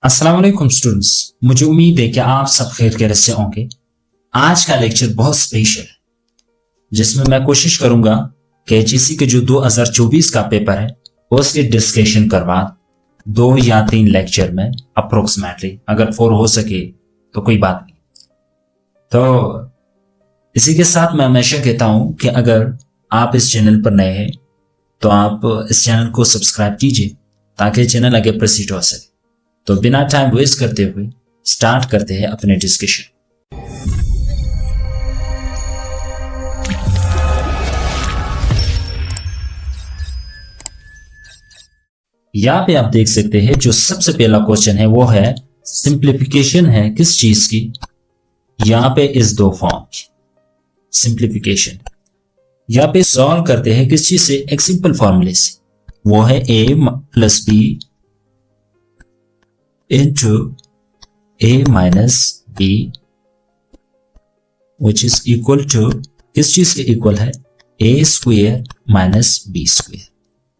अस्सलाम वालेकुम स्टूडेंट्स, मुझे उम्मीद है कि आप सब खैर से होंगे। आज का लेक्चर बहुत स्पेशल है जिसमें मैं कोशिश करूंगा कि एचईसी के जो 2024 का पेपर है उसकी डिस्कशन करवा 2 या 3 लेक्चर में अप्रोक्सीमेटली, अगर 4 हो सके तो कोई बात नहीं। तो इसी के साथ मैं हमेशा कहता हूं कि अगर आप इस चैनल पर नए हैं तो आप इस चैनल को सब्सक्राइब कीजिए ताकि चैनल आगे प्रोसीड हो सके। तो बिना टाइम वेस्ट करते हुए स्टार्ट करते हैं अपने डिस्कशन। यहां पे आप देख सकते हैं जो सबसे पहला क्वेश्चन है वो है सिंप्लीफिकेशन है किस चीज की। यहां पे इस 2 फॉर्म की सिंप्लीफिकेशन यहां पे सॉल्व करते हैं किस चीज से, एक सिंपल फॉर्मूले से, वो है a plus b into a minus b which is equal to किस चीज के इक्वल है, a square minus b square.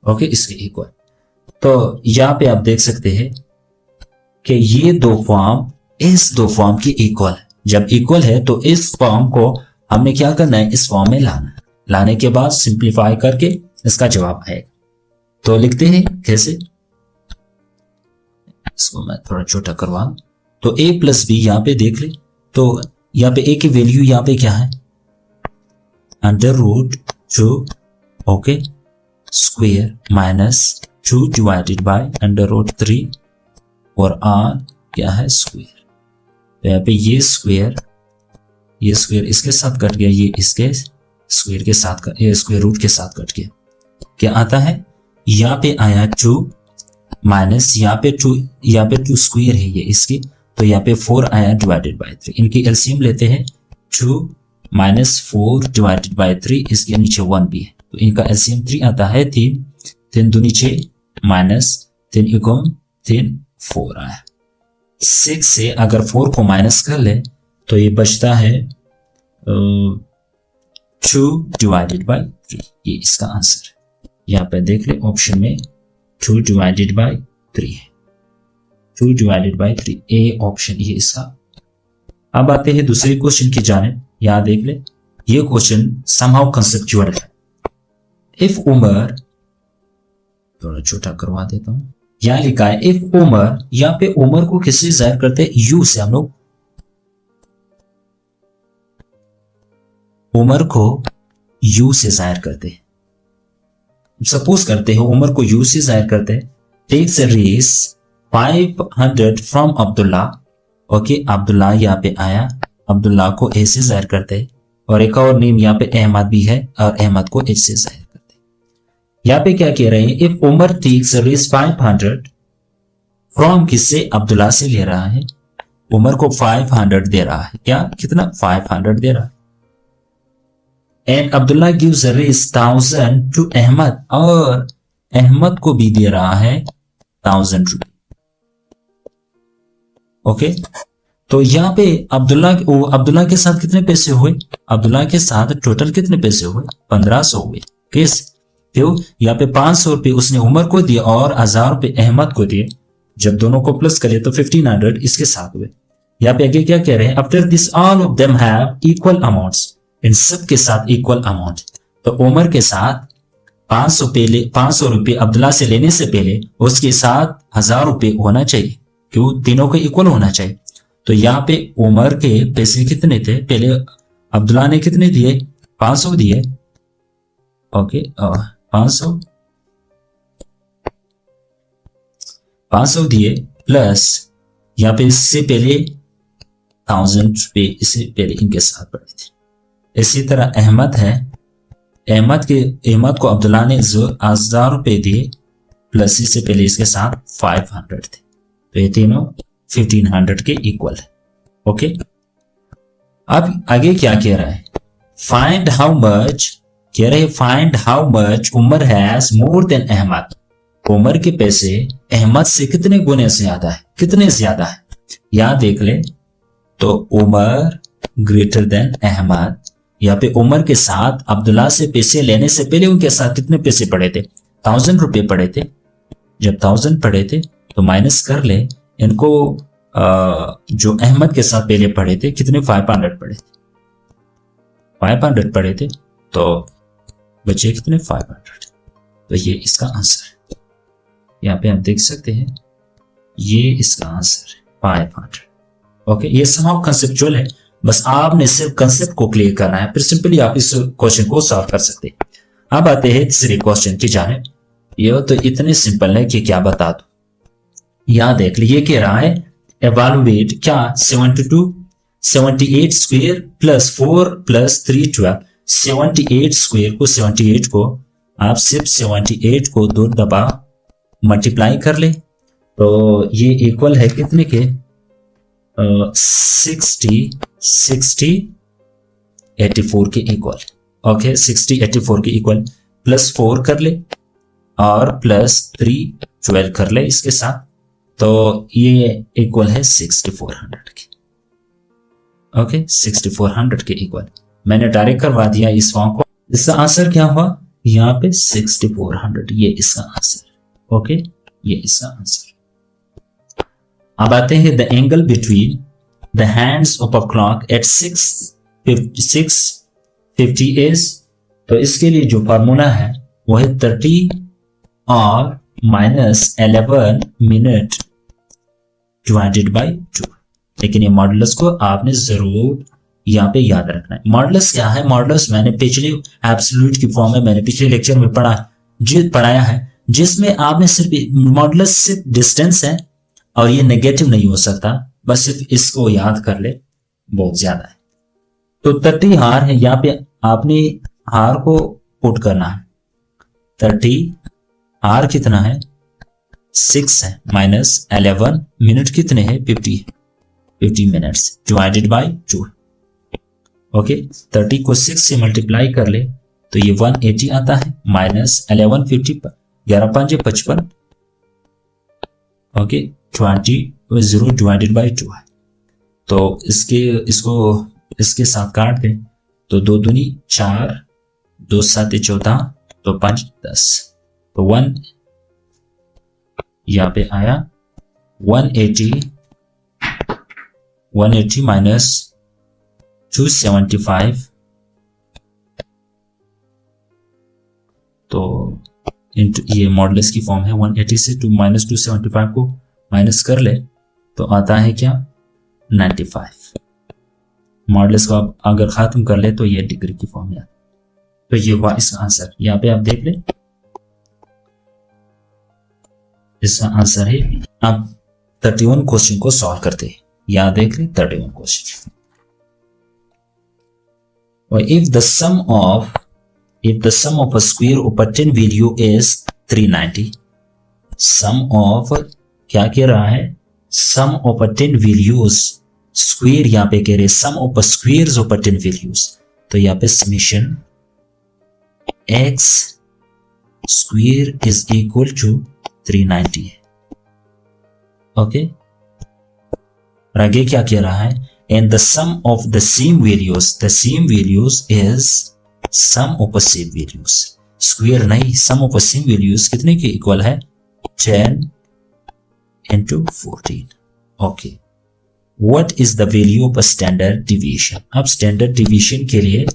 Okay, इसके इक्वल। तो यहां पे आप देख सकते हैं कि ये 2 फॉर्म इस 2 फॉर्म की इक्वल है। जब इक्वल है तो इस फॉर्म को हमने क्या करना है, इस फॉर्म में लाना है। लाने के बाद सिंप्लीफाई करके इसका जवाब आएगा। तो लिखते हैं कैसे, इसको मैं थोड़ा छोटा करवा। तो a प्लस बी यहां पे देख ले, तो यहां पे a की वैल्यू यहां पे क्या है, under root 2 okay square minus 2 divided by under root 3 और r क्या है स्क्वायर। तो यहाँ पे ये स्क्वायर इसके साथ कट गया, ये इसके स्क्वायर के साथ, ये स्क्वायर रूट के साथ कट गया। क्या आता है, यहाँ पे आया 2 माइनस यहाँ पे 2 स्क्वायर है ये इसकी, तो यहाँ पे 4 आया डिवाइडेड बाय 3। इनकी एलसीएम लेते हैं, 2 माइनस 4 डिवाइडेड बाय 3, इसके नीचे 1 भी है तो इनका एलसीएम 3 आता है। 3 दूनी 6 माइनस 3 एकम 3 4 आया। 6 से अगर 4 को माइनस कर ले तो ये बचता है 2 डिवाइडेड बाय 3। ये इसका आंसर है। यहाँ पे देख ले ऑप्शन में 2 डिवाइडेड बाय 3 है, 2 डिवाइडेड बाय 3 ए ऑप्शन ये इसका। अब आते हैं दूसरे क्वेश्चन की जानिब। यहाँ देख ले, ये क्वेश्चन समहाउ कंसेप्चुअल है। इफ उमर, थोड़ा छोटा करवा देता हूं, यहाँ लिखा है इफ उमर, यहाँ पे उमर को किससे जाहिर करते हैं, यू से। हम लोग उमर को यू से जाहिर करते हैं। सपोज करते हैं उमर को यू से जाहिर करते हैं। Takes Rs 500 from Abdullah. Okay, Abdullah यहाँ पे आया, अब्दुल्ला को ए से जाहिर करते हैं और एक और नेम यहाँ पे अहमद भी है और अहमद को एच से जाहिर करते हैं। यहाँ पे क्या कह रहे हैं, if Umar takes Rs 500 from किससे, अब्दुल्ला से ले रहा है। उमर को 500 दे रहा है, क्या कितना 500 दे रहा है। And Abdullah gives Rs 1000 to Ahmad, और अहमद को भी दे रहा है 1000 रुपये। ओके, तो यहाँ पे अब्दुल्ला के साथ कितने पैसे हुए, अब्दुल्ला के साथ टोटल कितने पैसे हुए, 1500 हुए। किस, क्यों, यहाँ पे 500 रुपये उसने उमर को दिए और 1000 रुपये अहमद को दिए। जब दोनों को प्लस करें तो 1500 इसके साथ हुए। यहाँ पे आगे क्या कह रहे हैं, after this all of them have equal amounts, इन सब के साथ इक्वल अमाउंट। तो उमर के साथ 500 रुपये अब्दुल्ला से लेने से पहले उसके साथ 1000 रुपये होना चाहिए, क्यों, तीनों के इक्वल होना चाहिए। तो यहाँ पे उमर के पैसे कितने थे, पहले अब्दुल्ला ने कितने दिए, 500 दिए। ओके, 500 दिए प्लस यहाँ पे इससे पहले 1000 रुपये इससे पहले इनके साथ पड़े थे। इसी तरह अहमद है, अहमद को अब्दुल्ला ने 1000 रुपये दिए प्लस इससे पहले इसके साथ 500 थे, तो ये तीनों 1500 के इक्वल है। ओके, अब आगे क्या कह रहा है, फाइंड हाउ मच, कह रहे find how much Umar has more than Ahmad. Umar के पैसे अहमद से कितने गुने से ज्यादा है, कितने ज्यादा है। यहां देख ले, तो उमर ग्रेटर देन अहमद। यहाँ पे उमर के साथ अब्दुल्ला से पैसे लेने से पहले उनके साथ कितने पैसे पड़े थे, 1000 रुपये पड़े थे। जब 1000 पड़े थे तो माइनस कर ले, इनको जो अहमद के साथ पहले पढ़े थे कितने 500 पढ़े थे, 500 पढ़े थे, तो बचे कितने 500। तो ये इसका आंसर है। यहाँ पे आप देख सकते हैं ये इसका आंसर है 500। ओके, ये समहाउ कंसेप्चुअल है, बस आपने सिर्फ कंसेप्ट को क्लियर करना है, फिर सिंपली आप इस क्वेश्चन को सॉल्व कर सकते हैं। अब आते हैं तीसरे क्वेश्चन की जानिब। ये तो इतने सिंपल है कि क्या बता दो। यहां देख लीजिए कह रहा है एवालुएट क्या 78 स्क्वायर प्लस 4 प्लस 3 12। 78 स्क्वायर को 78 को आप सिर्फ 78 को 2 दबा मल्टीप्लाई कर ले तो ये इक्वल है कितने के 60 84 के इक्वल। ओके, 60 84 के इक्वल, प्लस 4 कर ले और प्लस 3 12 कर ले इसके साथ, तो ये इक्वल है 6400 के। ओके, 6400 के इक्वल मैंने डायरेक्ट करवा दिया इस फॉर्म को। इसका आंसर क्या हुआ यहाँ पे 6400, ये इसका आंसर। ओके, ये इसका आंसर। अब आते हैं the angle between the hands of a clock at 6:50 is, तो इसके लिए जो फार्मूला है वो है 30 और -11 मिनट डिवाइडेड बाय 2। लेकिन ये मॉडुलस को आपने जरूर यहाँ पे याद रखना है। मॉडुलस क्या है? मॉडुलस मैंने पिछले एब्सोल्यूट की फॉर्म में मैंने पिछले लेक्चर में पढ़ाया है, जिसमें आपने सिर्फ मॉडुलस सिर्फ डिस्टेंस है और ये नेगेटिव नहीं हो सकता, बस सिर्फ इसको याद कर ले, बहुत ज्यादा है। तो 30 हार है, यहाँ पे आपने हार को पुट करना है। 30 हार कितना है 6 है, -11 मिनट कितने हैं 50 मिनट्स डिवाइडेड बाय 2। ओके, 30 को 6 से मल्टीप्लाई कर ले तो ये 180 आता है, -11 50 11 5 55। ओके, 20 डिवाइडेड बाय 2 है, तो इसके साथ काट दे तो 2 दूनी 4, 2 7 14, तो 5 10, तो 1 यहाँ पे आया 180 माइनस 275, तो इंटू ये मॉडुलस की फॉर्म है। 180 से -275 को माइनस कर ले तो आता है क्या 95। मॉडुलस को आप अगर खत्म कर ले तो ये डिग्री की फॉर्म है। तो ये हुआ इसका आंसर। यहाँ पे आप देख ले इसका आंसर है। अब 31 क्वेश्चन को सॉल्व करते हैं। यहाँ देख ले 31 question. If the sum of a square of a 10 value is 390, sum of क्या कह रहा है sum of a 10 values square, यहाँ पे कह रहे sum of a squares of a 10 values, तो यहाँ पे summation x square is equal to 390 है। ओके, और आगे क्या कह रहा है and the sum of the same values is sum of the same values, square नहीं, sum of the same values कितने के इक्वल है 10 into 14। Okay, what is the value of a standard deviation? अब standard deviation के लिए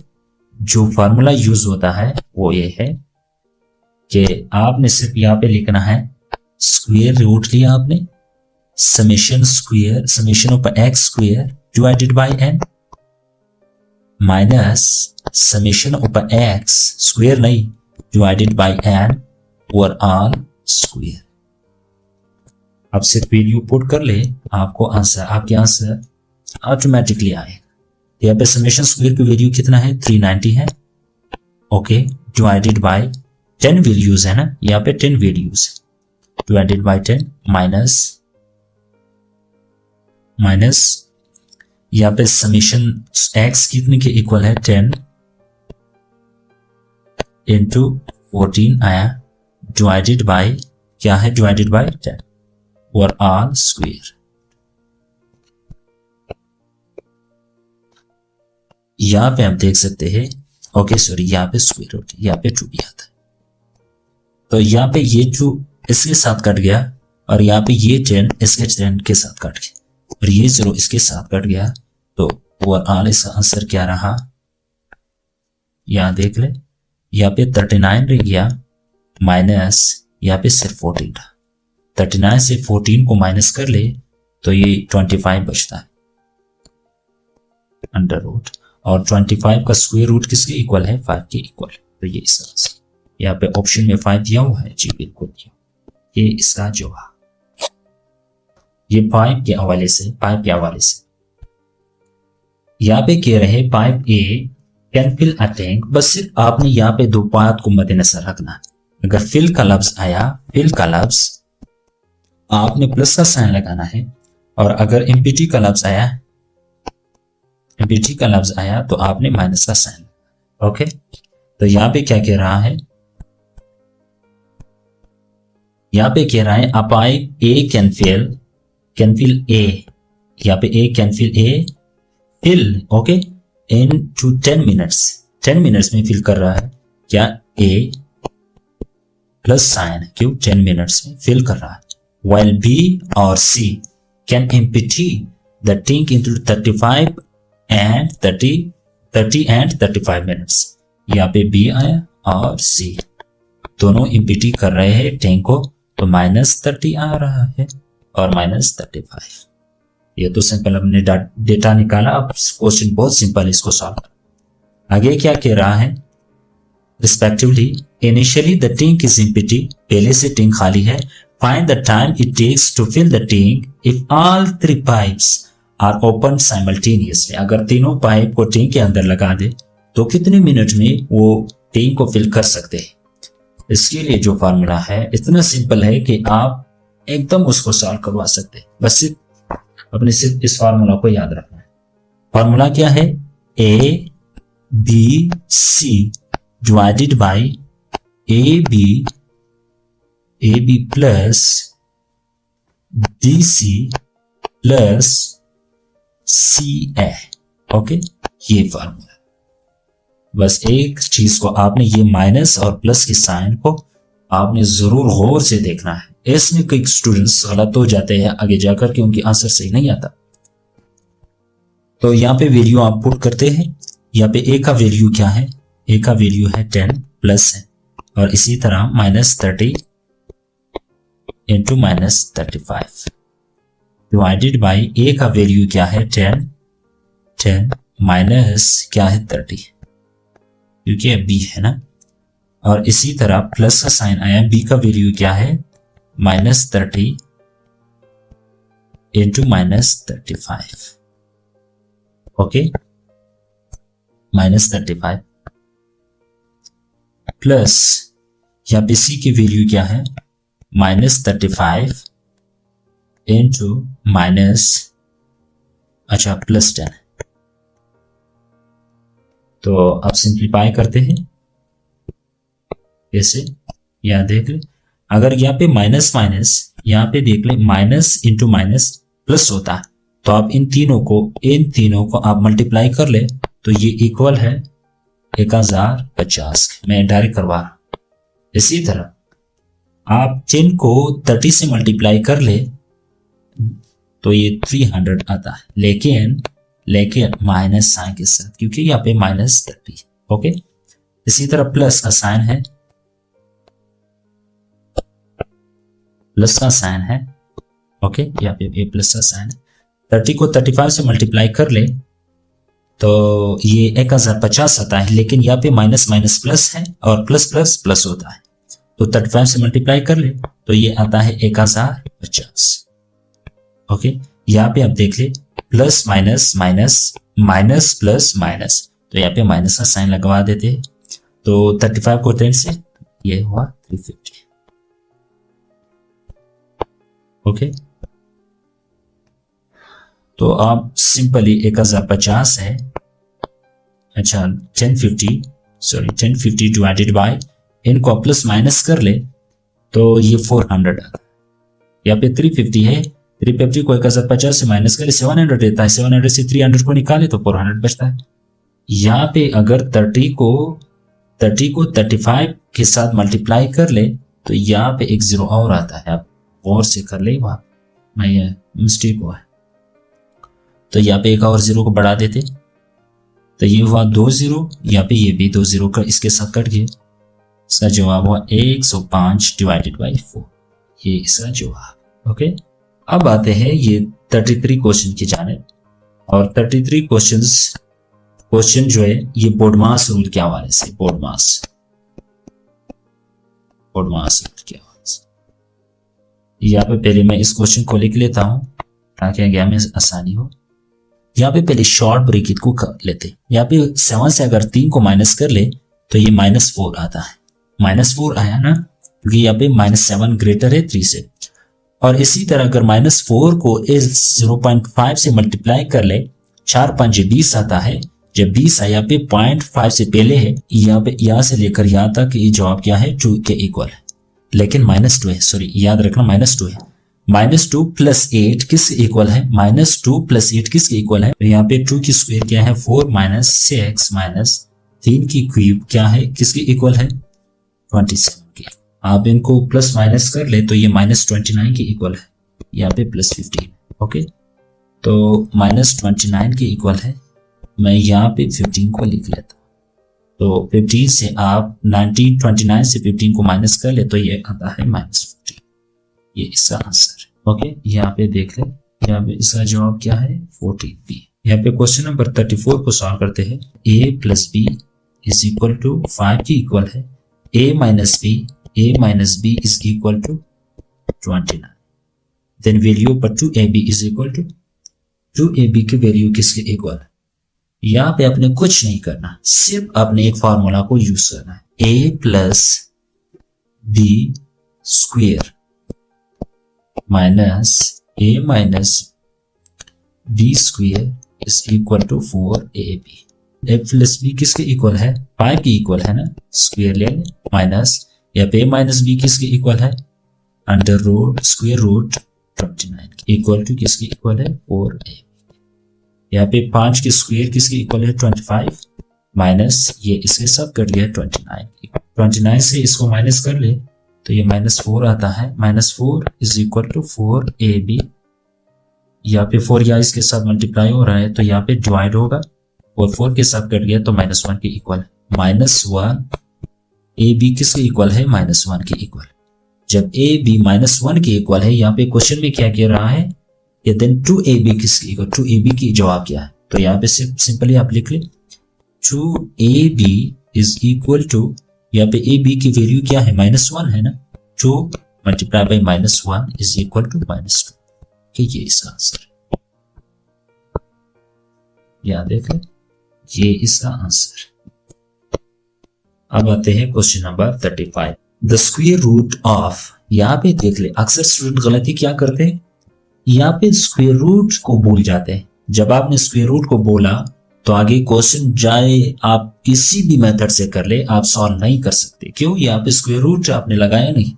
जो formula use होता है वो ये है कि आपने सिर्फ यहाँ पे लिखना है स्क्वायर रूट लिया आपने, summation of x square divided by n minus summation of x square नहीं divided by n over all square। अब सिर्फ वैल्यू पुट कर ले, आपके आंसर ऑटोमेटिकली आएगा। यहाँ पे समेशन स्क्वायर की वैल्यू कितना है 390 है। ओके, डिवाइडेड बाय 10 वैल्यूज है ना, यहाँ पे 10 वैल्यूज डिवाइडेड बाय 10 माइनस यहाँ पे समेशन x कितने के इक्वल है 10 इंटू 14 आया, डिवाइडेड बाय क्या है डिवाइडेड बाय 10 और ऑल स्क्वायर। यहाँ पे हम देख सकते हैं ओके सॉरी, यहाँ पे स्क्वायर रूट, यहाँ पे 2 भी आता है, तो यहाँ पे ये 2 इसके साथ कट गया और यहाँ पे ये 10 इसके 10 के साथ कट गया और ये 0 इसके साथ कट गया। तो ओवरऑल इसका आंसर क्या रहा, यहाँ देख ले, यहाँ पे 39 रह गया माइनस यहाँ पे सिर्फ 14 था। 39 से 14 को माइनस कर ले तो ये 25 बचता है अंडर रूट, और 25 का स्क्वायर रूट किसके इक्वल है, 5 के इक्वल। तो ये इस तरह से यहाँ पे ऑप्शन में 5 दिया हुआ है जी, बिल्कुल दिया, ये इसका जवाब। ये पाइप के हवाले से, यहाँ पे कह रहे pipe A can fill a tank. बस सिर्फ आपने यहाँ पे दो बात को मद्देनजर रखना है। अगर फिल का लफ्ज आया, फिल का लफ्ज आपने प्लस का साइन लगाना है, और अगर एम्प्टी का लफ्ज आया, एम्प्टी का लफ्ज आया तो आपने माइनस का साइन। ओके, तो यहाँ पे क्या कह रहा है, यहाँ पे कह रहा है a pipe A can fill A, यहाँ पे A can fill A fill okay in to 10 minutes, 10 minutes में फिल कर रहा है क्या, ए प्लस साइन, क्यों 10 मिनट्स में फिल कर रहा है। while B और C can empty the tank into 35 and 35 minutes। यहाँ पे B आया और C दोनों एम्प्टी कर रहे हैं टैंक को, तो -30 आ रहा है और -35। ये तो सिंपल हमने डेटा निकाला। अब क्वेश्चन बहुत सिंपल है, इसको सॉल्व। आगे क्या कह रहा है, respectively initially the tank is empty, पहले से टैंक खाली है। Find the time it takes to fill the tank if all 3 pipes are opened simultaneously। अगर तीनों पाइप को टैंक के अंदर लगा दे तो कितने मिनट में वो टैंक को फिल कर सकते हैं। इसके लिए जो फार्मूला है इतना सिंपल है कि आप एकदम उसको सॉल्व करवा सकते हैं। बस सिर्फ इस फार्मूला को याद रखना है। फार्मूला क्या है, A B C divided by A B plus B C plus C A. Okay, ये फार्मूला। बस एक चीज को आपने, ये माइनस और प्लस के साइन को आपने जरूर गौर से देखना है। इसमें कई स्टूडेंट्स गलत हो जाते हैं आगे जाकर के, उनकी आंसर सही नहीं आता। तो यहाँ पे वैल्यू आप पुट करते हैं। यहाँ पे ए का वैल्यू क्या है, ए का वैल्यू है 10 प्लस है, और इसी तरह -30 इंटू -35 डिवाइडेड बाई ए का वैल्यू क्या है 10 माइनस क्या है 30, क्योंकि बी है ना, और इसी तरह प्लस का साइन आया, बी का वैल्यू क्या है -30 इंटू -35। ओके, -35 प्लस यहाँ पे सी की वैल्यू क्या है -35 इंटू +10। तो अब सिंप्लीफाई करते हैं ऐसे, यहां देख ले, अगर यहाँ पे माइनस यहाँ पे देख ले माइनस इंटू माइनस प्लस होता है, तो आप इन तीनों को आप मल्टीप्लाई कर ले तो ये इक्वल है 1050। मैं डायरेक्ट करवा रहा हूं। इसी तरह आप 10 को 30 से मल्टीप्लाई कर ले तो ये 300 आता है, लेकिन माइनस साइन के साथ, क्योंकि यहाँ पे -30। ओके, इसी तरह प्लस का साइन है, ओके, यहाँ पे ए प्लस का साइन है। 30 को 35 से मल्टीप्लाई कर ले तो ये 1050 आता है, लेकिन यहाँ पे माइनस प्लस है और प्लस प्लस प्लस होता है, तो 35 से मल्टीप्लाई कर ले तो ये आता है 1050। ओके, यहाँ पे आप देख ले प्लस माइनस प्लस माइनस, तो यहाँ पे माइनस का साइन लगवा देते हैं, तो 35 को 10 से ये हुआ 350। ओके, तो आप सिंपली 1050 है, अच्छा 1050 डिवाइडेड बाय, इनको प्लस माइनस कर ले तो ये 400 आता है। यहाँ पे 350 है, 350 को 1050 से माइनस करे 700 रहता है, 700 से 300 को निकाले तो 400 बचता है। यहाँ पे अगर 30 को 35 के साथ मल्टीप्लाई कर ले तो यहाँ पे एक जीरो और आता है। अब गौर से कर ले, वहां मैं ये मिस्टेक हुआ है। तो यहाँ पे एक और 0 को बढ़ा देते, तो ये हुआ 2 0, यहाँ पे ये भी 2 0 का इसके साथ कट गए। इसका जवाब हुआ 105 डिवाइडेड बाई 4, ये इसका जवाब। ओके, अब आते हैं ये 33 क्वेश्चन की जानिब। और 33 क्वेश्चन जो है ये बोडमास रूल के हवाले से, बोडमास रूल के हवाले से। यहाँ पे पहले मैं इस क्वेश्चन को लिख लेता हूं ताकि आगे में आसानी हो। यहाँ पे पहले शॉर्ट ब्रैकेट को कर लेते। यहाँ पे 7 से अगर 3 को माइनस कर ले तो ये -4 आता है। -4 आया ना, क्योंकि यहाँ पे -7 ग्रेटर है 3 से। और इसी तरह अगर -4 को इस 0.5 से मल्टीप्लाई कर ले, 4 5 20 आता है। जब 20 आया पे 0.5 से पहले है, यहाँ पे यहाँ से लेकर यहाँ तक ये जवाब क्या है 2 के इक्वल है, लेकिन -2 है। सॉरी, याद रखना -2 है। -2 प्लस 8 किसके इक्वल है? -2 प्लस 8 किसके इक्वल है? तो यहाँ पे 2 की स्क्वायर क्या है? 4 - 6 - 3 की क्यूब क्या है? किसके इक्वल है? 27 की। आप इनको प्लस माइनस कर ले तो ये -29 के इक्वल है, यहाँ पे +15। ओके, तो -29 के इक्वल है। मैं यहाँ पे 15 को लिख लेता हूँ। तो 15 से आप 29 से 15 को माइनस कर ले तो ये आता है -15। ये इसका आंसर है। ओके, यहाँ पे देख ले, यहाँ पे इसका जवाब क्या है? 14B। यहाँ पे क्वेश्चन नंबर 34 को सॉल्व करते हैं। a + b = 5 की इक्वल है a - b is equal to 29। Then value पर 2ab is equal to 2ab की वैल्यू किसके इक्वल है? यहाँ पे आपने कुछ नहीं करना, सिर्फ आपने एक फार्मूला को यूज करना है। a + b square minus a - b square is equal to 4ab। a + b किसके इक्वल है? 5 की इक्वल है ना, स्क्वायर ले लें, माइनस या पे - b किसके इक्वल है? √² 29 इक्वल टू किसकी इक्वल है? 4ab। यहाँ पे 5 की स्क्वायर किसकी इक्वल है? 25 माइनस ये इसके सब कर लिया 29। 29 से इसको माइनस कर ले तो ये -4 आता है। -4 इज इक्वल टू 4ab। यहाँ पे 4 या इसके साथ मल्टीप्लाई हो रहा है तो यहाँ पे डिवाइड होगा और 4 के साथ कट गया तो -1 के इक्वल है। -1 ab किसके इक्वल है? -1 के इक्वल। जब ab -1 के इक्वल है, यहाँ पे क्वेश्चन में क्या कह रहा है? या देन 2ab किसके इक्वल? 2ab की जवाब क्या है? तो यहाँ पे सिंपली आप लिख ले 2ab इज इक्वल टू, यहाँ पे ab की वैल्यू क्या है? -1 है ना, 2 multiply by -1 is equal to -2। ये इसका आंसर है। यहाँ देख ले, ये इसका आंसर। अब आते हैं question number 35। The square root of, यहाँ पे देख ले, अक्सर स्टूडेंट गलती क्या करते हैं, यहाँ पे स्क्वायर रूट को भूल जाते हैं। जब आपने स्क्वायर रूट को बोला तो आगे क्वेश्चन जाए आप किसी भी मेथड से कर ले, आप सॉल्व नहीं कर सकते। क्यों? यहाँ पे स्क्वायर रूट आपने लगाया नहीं,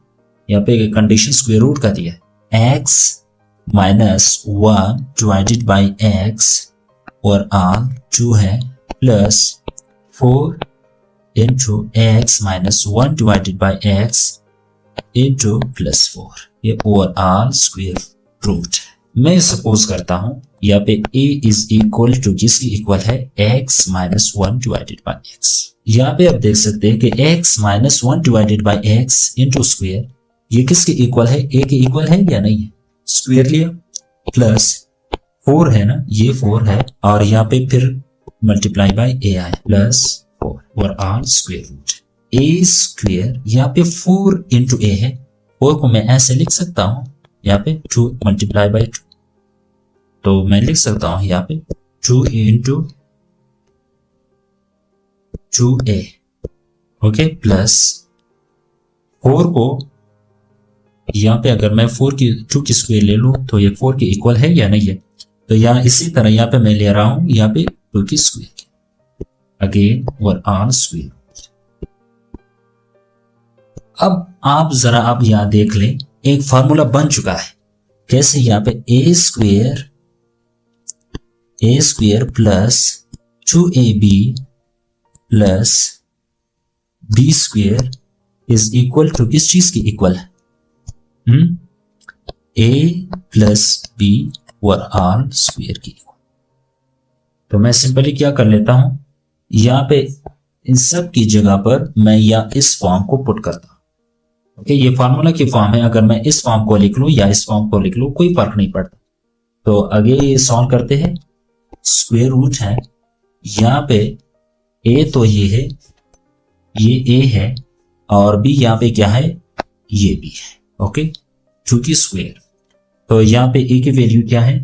यहाँ पे कंडीशन स्क्वायर रूट का दिया है। x - 1 डिवाइडेड बाई x और r 2 है, plus 4 into x - 1 divided by x into +4, ये ओवरऑल स्क्वायर रूट। मैं सपोज करता हूं यहाँ पे a इज इक्वल टू किसकी इक्वल है? x - 1 divided by x। यहाँ पे आप देख सकते हैं कि x - 1 divided by x into square, ये किसके इक्वल है? a के इक्वल है या नहीं है? स्क्वायर लिया, प्लस 4 है ना, ये 4 है, और यहाँ पे फिर मल्टीप्लाई बाई a आया, प्लस 4 और all square root. a square यहाँ पे 4 इंटू a है, 4 को मैं ऐसे लिख सकता हूँ, यहाँ पे 2 मल्टीप्लाई बाई 2, तो मैं लिख सकता हूँ यहाँ पे 2 इंटू 2a। ओके, प्लस 4 को यहाँ पे अगर मैं 2 की स्क्वायर ले लूं तो ये 4 के इक्वल है या नहीं है? तो यहाँ इसी तरह यहाँ पे मैं ले रहा हूं यहाँ पे 2 की स्क्वायर अगेन और ऑल स्क्वायर। अब आप जरा आप यहाँ देख लें, एक फार्मूला बन चुका है। कैसे? यहाँ पे a square plus 2ab plus b square is equal to किस चीज की इक्वल है? a plus b whole all square की। तो मैं सिंपली क्या कर लेता हूं, यहां पे इन सब की जगह पर मैं या इस फॉर्म को पुट करता हूं। ओके, ये फार्मूला की फॉर्म है, अगर मैं इस फॉर्म को लिख लूं या इस फॉर्म को लिख लूं कोई फर्क नहीं पड़ता। तो आगे ये सॉल्व करते हैं। स्क्वायर रूट है यहाँ पे a, तो ये है, ये a है, और b यहाँ पे क्या है, ये b है। ओके, चूंकि स्क्वायर, तो यहाँ पे a की वैल्यू क्या है,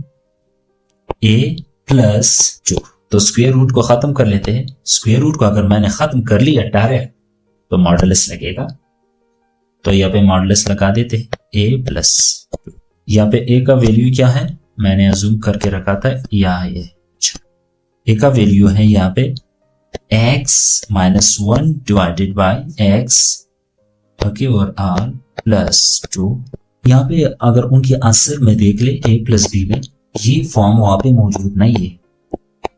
a प्लस 2। तो स्क्वायर रूट को खत्म कर लेते हैं। स्क्वायर रूट को अगर मैंने खत्म कर लिया डायरेक्ट तो मॉडुलस लगेगा, तो यहाँ पे मॉडुलस लगा देते हैं a प्लस 2। यहाँ पे a का वैल्यू क्या है, मैंने अज्यूम करके रखा था, यहाँ ये a का वैल्यू है यहाँ पे x minus 1 divided by x, okay, और r प्लस 2। यहाँ पे अगर उनके आंसर में देख ले a प्लस b में, ये फॉर्म वहां पे मौजूद नहीं है।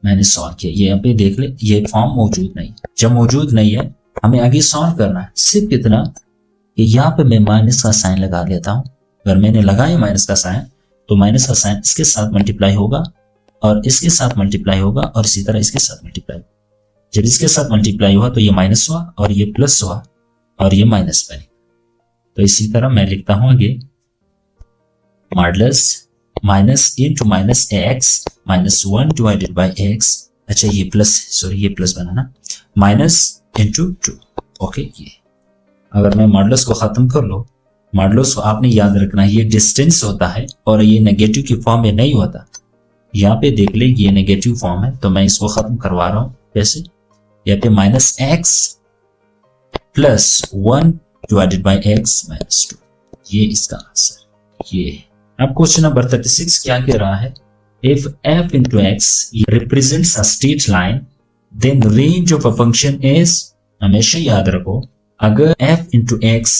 मैंने सॉल्व किया, ये यहाँ पे देख ले, ये फॉर्म मौजूद नहीं। जब मौजूद नहीं है हमें आगे सॉल्व करना है। सिर्फ कितना कि यहाँ पे मैं माइनस का साइन लगा देता हूँ। अगर मैंने लगाया माइनस का साइन, तो माइनस का साइन इसके साथ मल्टीप्लाई होगा और इसके साथ मल्टीप्लाई होगा और इसी तरह इसके साथ मल्टीप्लाई। जब इसके साथ मल्टीप्लाई हुआ तो ये माइनस हुआ और ये प्लस हुआ और ये माइनस बने। तो इसी तरह मैं लिखता हूं आगे, modulus minus into minus x minus 1 divided by x. अच्छा, ये प्लस, सॉरी ये प्लस बना ना, माइनस इंटू 2। ओके, ये अगर मैं मॉडुलस को खत्म कर लो, मॉडुलस को आपने याद रखना है ये डिस्टेंस होता है और ये नेगेटिव की फॉर्म में नहीं होता। यहाँ पे देख ले, ये नेगेटिव फॉर्म है, तो मैं इसको खत्म करवा रहा हूं। कैसे, यहाँ पे minus x plus 1 divided by x minus 2, ये इसका आंसर ये है। अब क्वेश्चन नंबर 36 क्या कह रहा है, if f into x represents a straight line then range of a function is, हमेशा याद रखो अगर f into x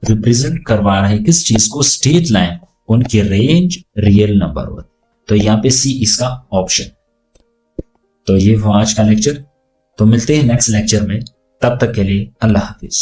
रिप्रेजेंट करवा रहा है किस चीज को, स्ट्रेट लाइन, उनकी रेंज रियल नंबर होती। तो यहाँ पे सी इसका ऑप्शन। तो ये वो आज का लेक्चर, तो मिलते हैं नेक्स्ट लेक्चर में, तब तक के लिए अल्लाह हाफिज।